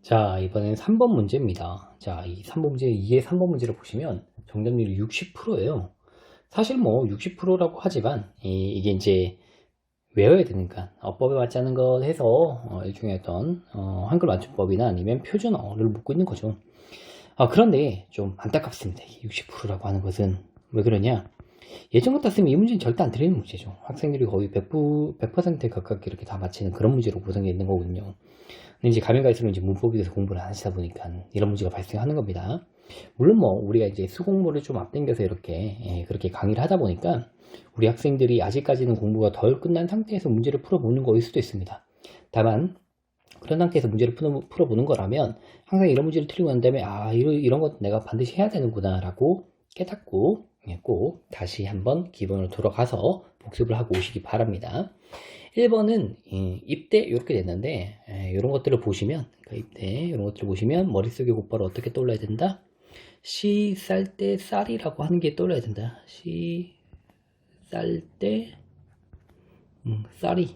자, 이번엔 3번 문제입니다. 자, 이 3번 문제, 이게 3번 문제를 보시면 정답률이 60%예요. 사실 뭐 60%라고 하지만 이게 이제 외워야 되니까 어법에 맞지 않은 것 해서 일종의 어떤 한글 맞춤법이나 아니면 표준어를 묻고 있는 거죠. 그런데 좀 안타깝습니다. 60%라고 하는 것은 왜 그러냐? 예전 같았으면 이 문제는 절대 안 드리는 문제죠. 학생들이 거의 100%에 가깝게 이렇게 다 맞히는 그런 문제로 구성되어 있는 거거든요. 근데 이제 가면 갈수록 이제 문법에 대해서 공부를 안 하시다 보니까 이런 문제가 발생하는 겁니다. 물론 뭐 우리가 이제 수공부를 좀 앞당겨서 이렇게 그렇게 강의를 하다 보니까 우리 학생들이 아직까지는 공부가 덜 끝난 상태에서 문제를 풀어보는 거일 수도 있습니다. 다만 그런 상태에서 문제를 풀어보는 거라면 항상 이런 문제를 틀리고 난 다음에 이런 것 내가 반드시 해야 되는구나 라고 깨닫고 꼭 다시 한번 기본으로 돌아가서 복습을 하고 오시기 바랍니다. 1번은 입대 이렇게 됐는데 이런 것들을 보시면 입대 이런 것들을 보시면 머릿속에 곧바로 어떻게 떠올라야 된다? 시 쌀 때 쌀이라고 하는 게 떠올라야 된다. 시 쌀 때 쌀이.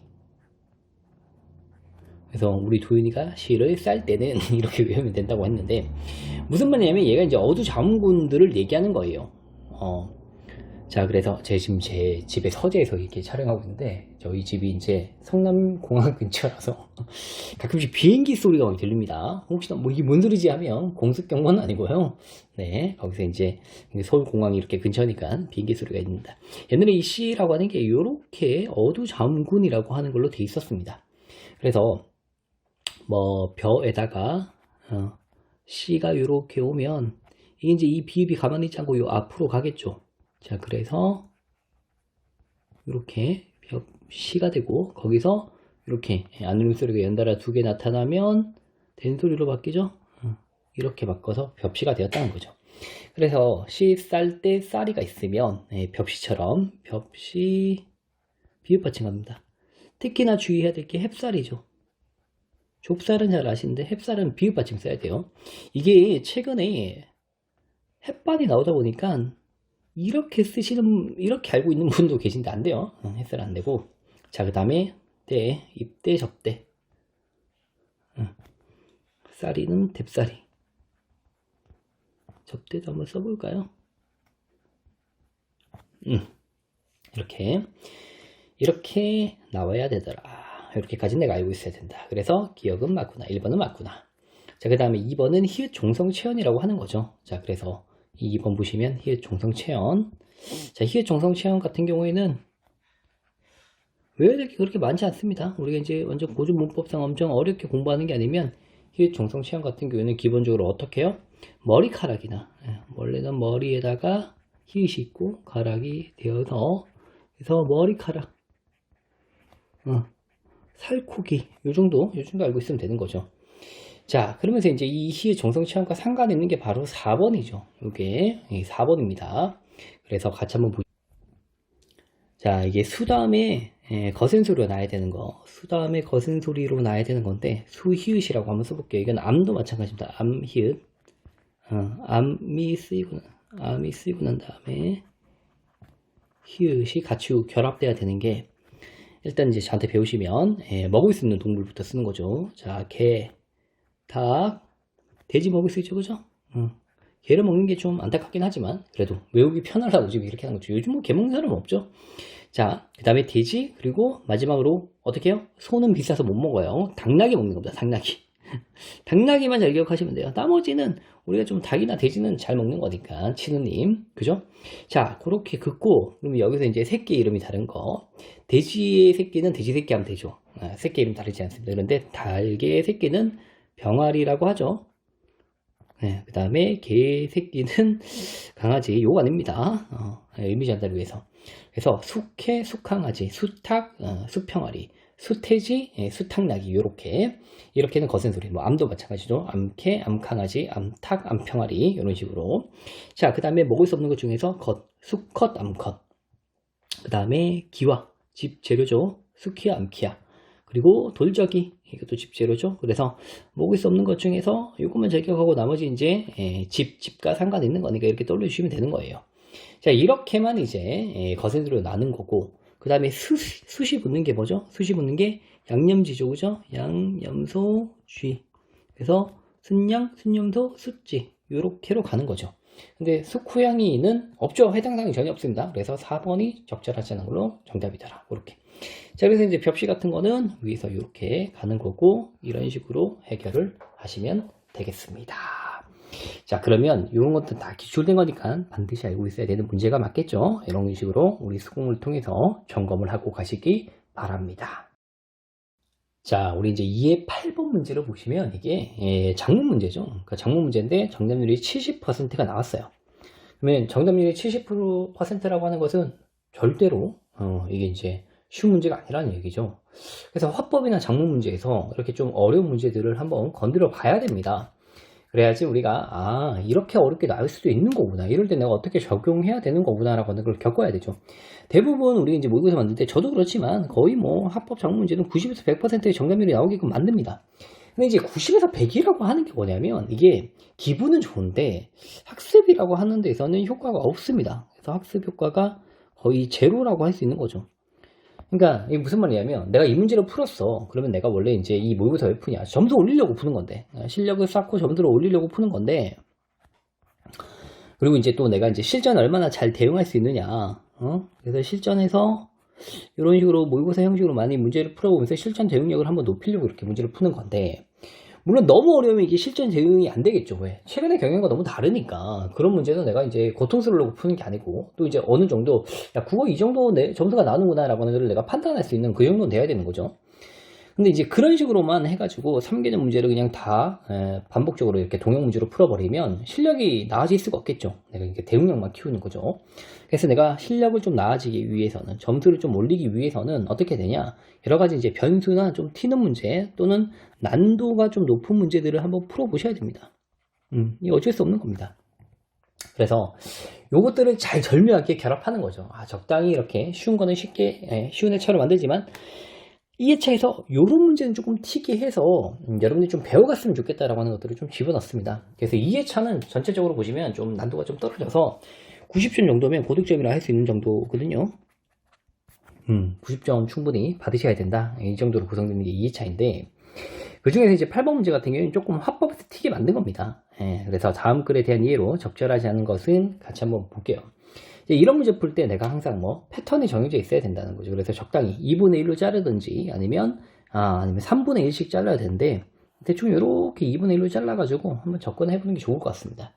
그래서 우리 도윤이가 시를 쌀 때는 이렇게 외우면 된다고 했는데 무슨 말이냐면 얘가 이제 어두자문군들을 얘기하는 거예요. 자, 그래서 지금 제 집의 서재에서 이렇게 촬영하고 있는데 저희 집이 이제 성남공항 근처라서 가끔씩 비행기 소리가 막 들립니다. 혹시나 뭐 이게 뭔 소리지 하면 공습경보는 아니고요. 네, 거기서 이제 서울공항이 이렇게 근처니까 비행기 소리가 있습니다. 옛날에 이 시라고 하는 게 이렇게 어두잠군이라고 하는 걸로 돼 있었습니다. 그래서 뭐 벼에다가 시가 이렇게 오면 이게 이제 이 비읍이 가만히 있지 않고 요 앞으로 가겠죠. 자, 그래서 이렇게 시가 되고 거기서 이렇게 안으로 소리가 연달아 두 개 나타나면 된소리로 바뀌죠. 이렇게 바꿔서 벽시가 되었다는 거죠. 그래서 시 쌀 때 쌀이가 있으면 벽시처럼 벽시 비읍 받침합니다. 특히나 주의해야 될 게 햅쌀이죠. 좁쌀은 잘 아시는데 햅쌀은 비읍 받침 써야 돼요. 이게 최근에 햇반이 나오다 보니까 이렇게 알고 있는 분도 계신데 안 돼요. 햇살 안 되고. 자, 그 다음에 때, 입대, 접대. 쌀이는 뎁쌀이. 접대도 한번 써볼까요? 이렇게 나와야 되더라. 이렇게까지 내가 알고 있어야 된다. 그래서 기억은 맞구나. 1번은 맞구나. 자, 그 다음에 2번은 히읗 종성 체언이라고 하는 거죠. 자, 그래서 2번 보시면 히읗 종성 체언. 자, 히읗 종성 체언 같은 경우에는 외워야 될 게 그렇게 많지 않습니다. 우리가 이제 완전 고전 문법상 엄청 어렵게 공부하는 게 아니면 히읗 종성 체언 같은 경우에는 기본적으로 어떻게 해요? 머리카락이나 원래는 머리에다가 히읗이 있고 가락이 되어서 그래서 머리카락 살코기 요 정도 알고 있으면 되는 거죠. 자, 그러면서 이제 이 히읗 종성 체언과 상관 있는 게 바로 4번이죠. 이게 4번입니다. 그래서 같이 한번 보죠. 자, 이게 수 다음에 거센 소리로 나야 되는 거. 수 다음에 거센 소리로 나야 되는 건데 수히읗이라고 한번 써볼게요. 이건 암도 마찬가지입니다. 암 히읗. 암이 쓰이고 난 다음에 히읗이 같이 결합돼야 되는 게 일단 이제 저한테 배우시면 먹을 수 있는 동물부터 쓰는 거죠. 자, 개, 닭, 돼지 먹을 수 있죠, 그죠? 개를 먹는 게 좀 안타깝긴 하지만 그래도 외우기 편하라고 지금 이렇게 하는 거죠. 요즘 뭐 개 먹는 사람 없죠. 자, 그 다음에 돼지, 그리고 마지막으로 어떻게 해요? 소는 비싸서 못 먹어요. 당나귀 먹는 겁니다. 당나귀. 당나귀만 잘 기억하시면 돼요. 나머지는 우리가 좀 닭이나 돼지는 잘 먹는 거니까 치느님, 그죠? 자, 그렇게 긋고 그러면 여기서 이제 새끼 이름이 다른 거. 돼지의 새끼는 돼지 새끼 하면 되죠. 새끼 이름 다르지 않습니다. 그런데 닭의 새끼는 병아리라고 하죠. 그 다음에 개 새끼는 강아지, 요거 아닙니다. 의미 전달을 위해서. 그래서 숙해, 숙강아지, 수탉, 수평아리, 수태지, 수탉나귀 이렇게는 거센 소리. 뭐 암도 마찬가지죠. 암캐, 암강아지, 암탉, 암평아리 이런 식으로. 자, 그 다음에 먹을 수 없는 것 중에서 수컷, 암컷. 그 다음에 기와, 집 재료죠. 수키야, 암키야. 그리고 돌적이, 이것도 집 재료죠. 그래서 먹을 수 없는 것 중에서 이것만 잘 기억하고 나머지 이제 집과 상관 있는 거니까 이렇게 떠올려주시면 되는 거예요. 자, 이렇게만 이제 거센 소리로 나는 거고, 그 다음에 숯이 붙는 게 뭐죠? 숯이 붙는 게 양념지죠, 그죠? 양념소 쥐. 그래서 순양, 순영도, 숫지 요렇게로 가는 거죠. 근데 숙후양이는 없죠. 해당 사항이 전혀 없습니다. 그래서 4번이 적절하지 않은 걸로 정답이더라. 이렇게. 자, 그래서 이제 벽시 같은 거는 위에서 이렇게 가는 거고, 이런 식으로 해결을 하시면 되겠습니다. 자, 그러면 이런 것도 다 기출된 거니까 반드시 알고 있어야 되는 문제가 맞겠죠. 이런 식으로 우리 수공을 통해서 점검을 하고 가시기 바랍니다. 자, 우리 이제 2의 8번 문제를 보시면 이게 작문 문제죠. 그러니까 작문 문제인데 정답률이 70%가 나왔어요. 그러면 정답률이 70%라고 하는 것은 절대로 이게 이제 쉬운 문제가 아니라는 얘기죠. 그래서 화법이나 작문 문제에서 이렇게 좀 어려운 문제들을 한번 건드려 봐야 됩니다. 그래야지 우리가 이렇게 어렵게 나올 수도 있는 거구나, 이럴 때 내가 어떻게 적용해야 되는 거구나 라고 하는 걸 겪어야 되죠. 대부분 우리 이제 모의고사 만들 때 저도 그렇지만 거의 뭐 합법 작문 문제는 90에서 100%의 정답률이 나오게끔 만듭니다. 근데 이제 90에서 100이라고 하는 게 뭐냐면 이게 기분은 좋은데 학습이라고 하는 데서는 효과가 없습니다. 그래서 학습 효과가 거의 제로라고 할 수 있는 거죠. 그러니까 이게 무슨 말이냐면 내가 이 문제를 풀었어. 그러면 내가 원래 이제 이 모의고사 왜 푸냐? 점수 올리려고 푸는 건데, 실력을 쌓고 점수를 올리려고 푸는 건데, 그리고 이제 또 내가 이제 실전 얼마나 잘 대응할 수 있느냐. 그래서 실전에서 이런 식으로 모의고사 형식으로 많이 문제를 풀어보면서 실전 대응력을 한번 높이려고 이렇게 문제를 푸는 건데, 물론 너무 어려우면 이게 실전 대응이 안 되겠죠. 왜? 최근의 경향과 너무 다르니까. 그런 문제는 내가 이제 고통스러우려고 푸는 게 아니고, 또 이제 어느 정도, 야, 국어 이 정도 점수가 나오는구나 라고 하는 걸 내가 판단할 수 있는 그 정도는 돼야 되는 거죠. 근데 이제 그런 식으로만 해가지고 3개년 문제를 그냥 다 반복적으로 이렇게 동형 문제로 풀어버리면 실력이 나아질 수가 없겠죠. 내가 이렇게 대응력만 키우는 거죠. 그래서 내가 실력을 좀 나아지기 위해서는, 점수를 좀 올리기 위해서는 어떻게 되냐, 여러 가지 이제 변수나 좀 튀는 문제 또는 난도가 좀 높은 문제들을 한번 풀어보셔야 됩니다. 이게 어쩔 수 없는 겁니다. 그래서 요것들을 잘 절묘하게 결합하는 거죠. 적당히 이렇게 쉬운 거는 쉽게 쉬운 회차로 만들지만 2회차에서 요런 문제는 조금 튀게 해서 여러분들이 좀 배워갔으면 좋겠다라고 하는 것들을 좀 집어넣습니다. 그래서 2회차는 전체적으로 보시면 좀 난도가 좀 떨어져서 90점 정도면 고득점이라 할 수 있는 정도거든요. 90점 충분히 받으셔야 된다. 이 정도로 구성되는 게 2회차인데, 그 중에서 이제 8번 문제 같은 경우는 조금 화법에서 튀게 만든 겁니다. 그래서 다음 글에 대한 이해로 적절하지 않은 것은 같이 한번 볼게요. 이런 문제 풀 때 내가 항상 뭐 패턴이 정해져 있어야 된다는 거죠. 그래서 적당히 2분의 1로 자르든지 아니면 3분의 1씩 잘라야 되는데, 대충 이렇게 2분의 1로 잘라가지고 한번 접근해 보는 게 좋을 것 같습니다.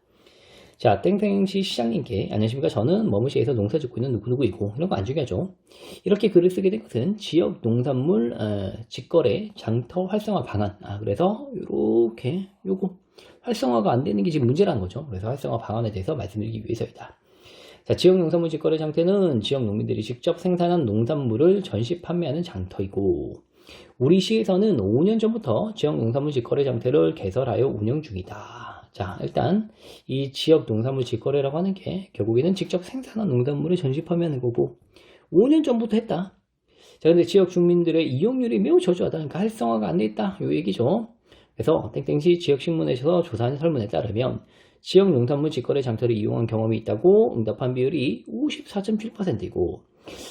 자, 땡땡시 시장님께 안녕하십니까. 저는 머무시에서 농사 짓고 있는 누구누구이고, 이런 거 안 중요하죠. 이렇게 글을 쓰게 된 것은 지역 농산물 직거래 장터 활성화 방안. 그래서 이렇게 요거 활성화가 안 되는 게 지금 문제라는 거죠. 그래서 활성화 방안에 대해서 말씀드리기 위해서이다. 자, 지역 농산물 직거래 장터는 지역 농민들이 직접 생산한 농산물을 전시 판매하는 장터이고, 우리 시에서는 5년 전부터 지역 농산물 직거래 장터를 개설하여 운영 중이다. 자, 일단 이 지역 농산물 직거래라고 하는 게 결국에는 직접 생산한 농산물을 전시 판매하는 거고, 5년 전부터 했다. 자, 근데 지역 주민들의 이용률이 매우 저조하다. 그러니까 활성화가 안 돼 있다. 요 얘기죠. 그래서 땡땡시 지역신문에서 조사한 설문에 따르면 지역 농산물 직거래 장터를 이용한 경험이 있다고 응답한 비율이 54.7%이고,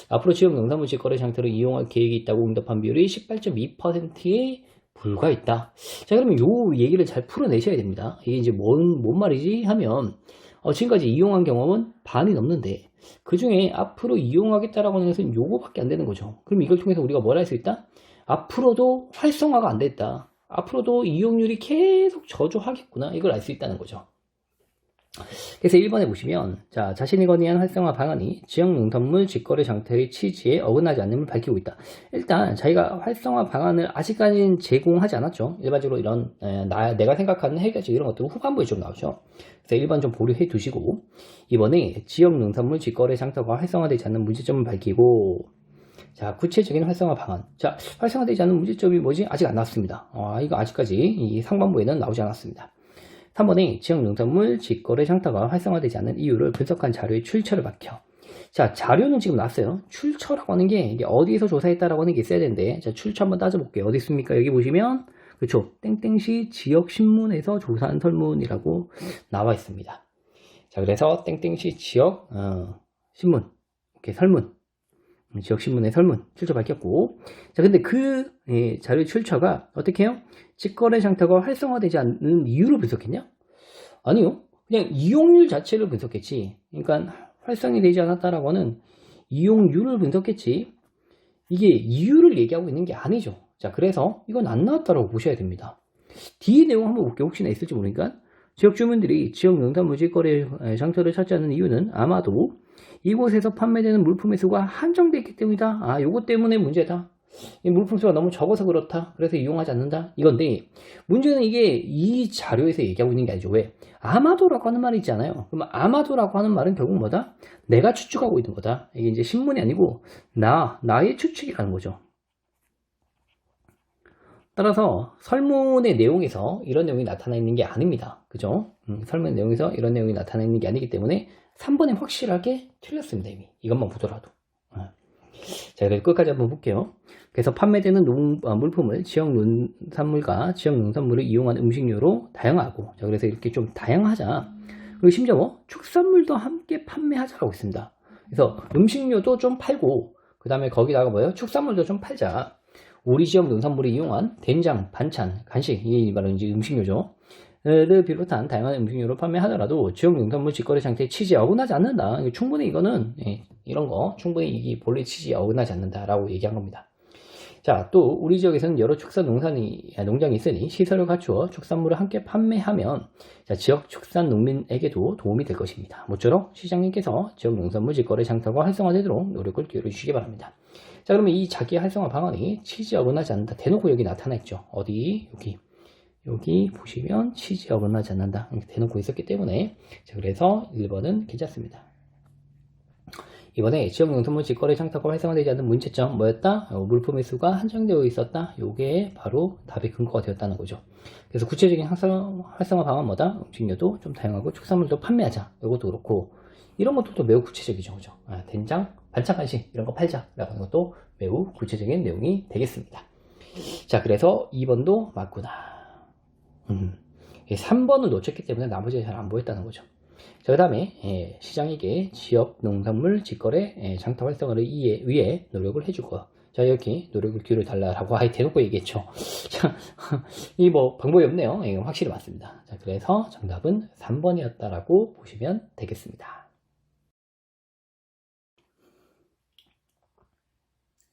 앞으로 지역 농산물 직거래 장터를 이용할 계획이 있다고 응답한 비율이 18.2%에 불과했다. 자, 그러면 요 얘기를 잘 풀어내셔야 됩니다. 이게 이제 뭔 말이지 하면, 지금까지 이용한 경험은 반이 넘는데 그 중에 앞으로 이용하겠다라고 하는 것은 요거밖에 안 되는 거죠. 그럼 이걸 통해서 우리가 뭘 할 수 있다? 앞으로도 활성화가 안 됐다. 앞으로도 이용률이 계속 저조하겠구나. 이걸 알 수 있다는 거죠. 그래서 1번에 보시면, 자, 자신이 건의한 활성화 방안이 지역 농산물 직거래 장터의 취지에 어긋나지 않음을 밝히고 있다. 일단 자기가 활성화 방안을 아직까지는 제공하지 않았죠. 일반적으로 이런 내가 생각하는 해결책 이런 것들은 후반부에 좀 나오죠. 그래서 1번 좀 보류해 두시고, 이번에 지역 농산물 직거래 장터가 활성화되지 않는 문제점을 밝히고, 자, 구체적인 활성화 방안. 자, 활성화되지 않는 문제점이 뭐지? 아직 안 나왔습니다. 이거 아직까지 이 상반부에는 나오지 않았습니다. 3번에 지역 농산물 직거래 장터가 활성화되지 않는 이유를 분석한 자료의 출처를 밝혀. 자, 자료는 지금 나왔어요. 출처라고 하는 게 이게 어디에서 조사했다라고 하는 게 있어야 되는데, 자, 출처 한번 따져볼게요. 어디 있습니까? 여기 보시면, 그렇죠. 땡땡시 지역신문에서 조사한 설문이라고 나와 있습니다. 자, 그래서 땡땡시 지역 신문, 이렇게 설문. 지역신문의 설문 출처 밝혔고, 자, 근데 그 자료 출처가 어떻게 해요? 직거래 장터가 활성화되지 않는 이유를 분석했냐? 아니요. 그냥 이용률 자체를 분석했지. 그러니까 활성이 되지 않았다라고 하는 이용률을 분석했지. 이게 이유를 얘기하고 있는 게 아니죠. 자, 그래서 이건 안 나왔다라고 보셔야 됩니다. 뒤에 내용 한번 볼게요. 혹시나 있을지 모르니까. 지역 주민들이 지역 농산물 직거래 장터를 찾지 않는 이유는 아마도 이곳에서 판매되는 물품의 수가 한정되어 있기 때문이다. 아, 요것 때문에 문제다. 이 물품 수가 너무 적어서 그렇다. 그래서 이용하지 않는다. 이건데, 문제는 이게 이 자료에서 얘기하고 있는 게 아니죠. 왜? 아마도라고 하는 말이 있잖아요. 그럼 아마도라고 하는 말은 결국 뭐다? 내가 추측하고 있는 거다. 이게 이제 신문이 아니고 나의 추측이라는 거죠. 따라서 설문의 내용에서 이런 내용이 나타나 있는 게 아닙니다. 그죠? 설문 내용에서 이런 내용이 나타나 있는 게 아니기 때문에 3번에 확실하게 틀렸습니다. 이미 이것만 보더라도. 자, 그래서 끝까지 한번 볼게요. 그래서 판매되는 물품을 지역 농산물과 지역 농산물을 이용한 음식료로 다양하고, 자, 그래서 이렇게 좀 다양하자. 그리고 심지어 뭐 축산물도 함께 판매하자라고 있습니다. 그래서 음식료도 좀 팔고, 그 다음에 거기다가 뭐예요? 축산물도 좀 팔자. 우리 지역 농산물을 이용한 된장, 반찬, 간식, 이게 바로 이제 음식료죠. 를 비롯한 다양한 음식료로 판매하더라도 지역 농산물 직거래 상태에 취지에 어긋나지 않는다. 충분히 이거는 이런 거 충분히 이 본래 취지에 어긋나지 않는다라고 얘기한 겁니다. 자, 또 우리 지역에서는 여러 축산 농장이 있으니 시설을 갖추어 축산물을 함께 판매하면, 자, 지역 축산 농민에게도 도움이 될 것입니다. 모쪼록 시장님께서 지역 농산물 직거래 장터가 활성화되도록 노력을 기울여 주시기 바랍니다. 자, 그러면 이 자기 활성화 방안이 취지에 어긋나지 않는다. 대놓고 여기 나타나 있죠. 어디? 여기 보시면 취지에 어긋나지 않는다. 이렇게 대놓고 있었기 때문에, 자, 그래서 1번은 괜찮습니다. 이번에 지역 농산물 직거래 장터가 활성화되지 않는 문제점 뭐였다? 물품의 수가 한정되어 있었다. 요게 바로 답의 근거가 되었다는 거죠. 그래서 구체적인 활성화 방안 뭐다? 음식료도 좀 다양하고 축산물도 판매하자. 이것도 그렇고, 이런 것도 또 매우 구체적이죠. 그죠? 된장, 반찬 간식 이런 거 팔자 라고 하는 것도 매우 구체적인 내용이 되겠습니다. 자, 그래서 2번도 맞구나. 3번을 놓쳤기 때문에 나머지가 잘 안 보였다는 거죠. 자, 그 다음에 시장에게 지역 농산물 직거래 장터 활성화를 위해 노력을 해주고, 자, 여기 노력을 기울여 달라라고 아예 대놓고 얘기했죠. 자, 이 뭐 방법이 없네요. 확실히 맞습니다. 자, 그래서 정답은 3번이었다라고 보시면 되겠습니다.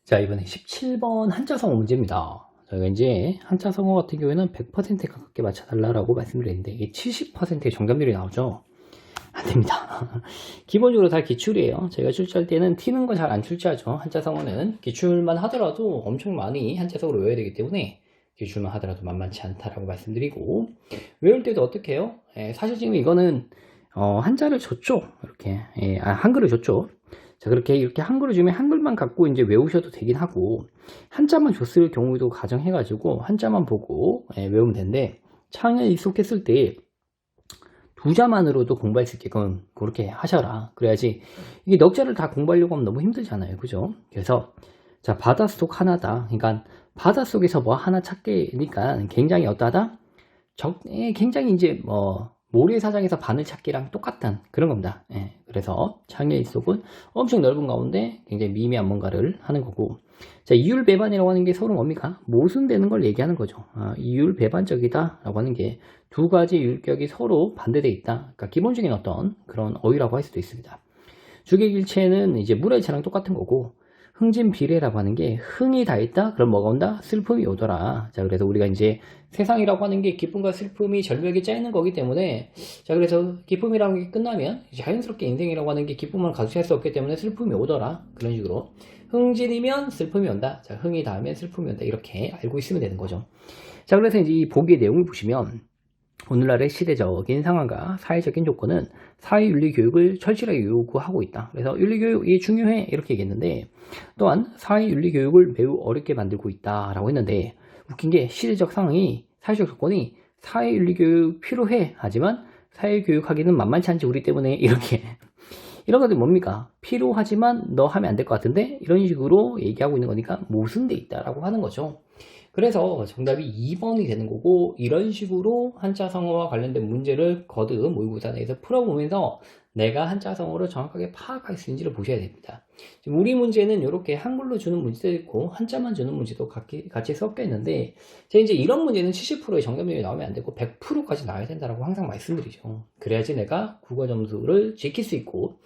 자, 이번에 17번 한자성어 문제입니다. 저희가 이제 한자성어 같은 경우에는 100%에 가깝게 맞춰달라고 말씀드렸는데, 이게 70%의 정답률이 나오죠. 안됩니다. 기본적으로 다 기출이에요. 제가 출제할 때는 튀는 거 잘 안 출제하죠. 한자성어는 기출만 하더라도 엄청 많이 한자성어로 외워야 되기 때문에 기출만 하더라도 만만치 않다라고 말씀드리고, 외울 때도 어떻게 해요? 사실 지금 이거는 한자를 줬죠. 이렇게 한글을 줬죠. 자, 이렇게 한글을 주면 한글만 갖고 이제 외우셔도 되긴 하고, 한자만 줬을 경우도 가정해가지고 한자만 보고 외우면 되는데, 창에 익숙했을 때 두 자만으로도 공부할 수 있게끔 그렇게 하셔라. 그래야지 이게 넉 자를 다 공부하려고 하면 너무 힘들잖아요. 그죠? 그래서 자, 바닷속 하나다. 그러니까 바닷속에서 뭐 하나 찾기니까 굉장히 어떠하다? 굉장히 이제 뭐 모래사장에서 바늘 찾기랑 똑같은 그런 겁니다. 그래서 창의 속은 엄청 넓은 가운데 굉장히 미미한 뭔가를 하는 거고, 자, 이율배반이라고 하는 게 서로 뭡니까? 모순되는 걸 얘기하는 거죠. 이율배반적이다 라고 하는 게 두 가지 율격이 서로 반대되어 있다. 그러니까 기본적인 어떤 그런 어휘라고 할 수도 있습니다. 주객일체는 이제 물의체랑 똑같은 거고, 흥진비례라고 하는 게 흥이 다 있다? 그럼 뭐가 온다? 슬픔이 오더라. 자, 그래서 우리가 이제 세상이라고 하는 게 기쁨과 슬픔이 절묘하게 짜이는 거기 때문에, 자, 그래서 기쁨이라는 게 끝나면 자연스럽게 인생이라고 하는 게 기쁨을 가득할 수 없기 때문에 슬픔이 오더라. 그런 식으로. 흥진이면 슬픔이 온다. 자, 흥이 닿으면 슬픔이 온다. 이렇게 알고 있으면 되는 거죠. 자, 그래서 이제 이 보기의 내용을 보시면, 오늘날의 시대적인 상황과 사회적인 조건은 사회윤리 교육을 철저하게 요구하고 있다. 그래서 윤리 교육이 중요해 이렇게 얘기했는데, 또한 사회윤리 교육을 매우 어렵게 만들고 있다라고 했는데, 웃긴 게 시대적 상황이, 사회적 조건이 사회윤리 교육 필요해 하지만 사회교육하기는 만만치 않지 우리 때문에 이렇게 이런 것들 뭡니까? 필요하지만 너 하면 안 될 것 같은데 이런 식으로 얘기하고 있는 거니까 모순돼 있다라고 하는 거죠. 그래서 정답이 2번이 되는 거고, 이런 식으로 한자성어와 관련된 문제를 거듭 모의고사 내에서 풀어보면서 내가 한자성어를 정확하게 파악할 수 있는지를 보셔야 됩니다. 지금 우리 문제는 이렇게 한글로 주는 문제도 있고 한자만 주는 문제도 같이 섞여 있는데, 제가 이제 이런 문제는 70%의 정답률이 나오면 안 되고 100%까지 나와야 된다고 항상 말씀드리죠. 그래야지 내가 국어 점수를 지킬 수 있고,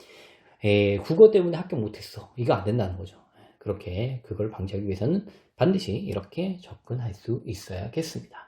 국어 때문에 합격 못했어, 이거 안 된다는 거죠. 그렇게 그걸 방지하기 위해서는 반드시 이렇게 접근할 수 있어야겠습니다.